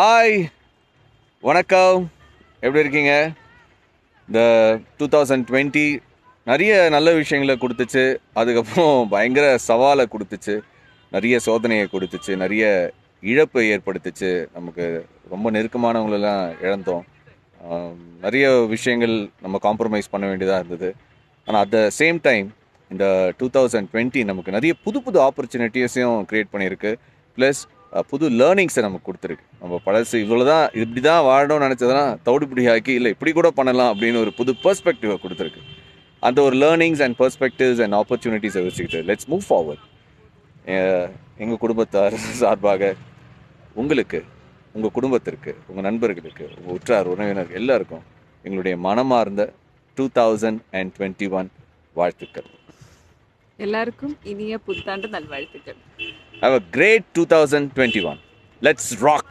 Hi, வணக்கம். எப்படி இருக்கீங்க? இந்த 2020 நிறைய நல்ல விஷயங்களை கொடுத்துச்சு. அதுக்கப்புறம் பயங்கர சவாலை கொடுத்துச்சு, நிறைய சோதனையை கொடுத்துச்சு, நிறைய இழப்பை ஏற்படுத்துச்சு. நமக்கு ரொம்ப நெருக்கமானவங்களெல்லாம் இழந்தோம். நிறைய விஷயங்கள் நம்ம காம்ப்ரமைஸ் பண்ண வேண்டியதாக இருந்தது. ஆனால் அட் த சேம் டைம் இந்த 2020 நமக்கு நிறைய புது புது ஆப்பர்ச்சுனிட்டிஸையும் க்ரியேட் பண்ணியிருக்கு. ப்ளஸ் புது லேர்னிங்ஸை நமக்கு கொடுத்துருக்கு. நம்ம பழசு இவ்வளோ தான், இப்படி தான் வாழணும்னு நினச்சதெல்லாம் தவிடுபடி ஆக்கி, இல்லை இப்படி கூட பண்ணலாம் அப்படின்னு ஒரு புது பெர்ஸ்பெக்டிவை கொடுத்துருக்கு. அந்த ஒரு லேர்னிங்ஸ் அண்ட் பெர்ஸ்பெக்டிவ்ஸ் அண்ட் ஆப்பர்ச்சுனிட்டிஸை வச்சுக்கிட்டு லெட்ஸ் மூவ் ஃபார்வர்ட். எங்கள் குடும்பத்தார் சார்பாக உங்களுக்கு, உங்கள் குடும்பத்திற்கு, உங்கள் நண்பர்களுக்கு, உங்கள் உற்றார் உறவினர் எல்லாருக்கும் எங்களுடைய மனமார்ந்த 2021 வாழ்த்துக்கள். எல்லாருக்கும் இனிய புத்தாண்டு நல்வாழ்த்துக்கள். Have a great 2021. Let's rock.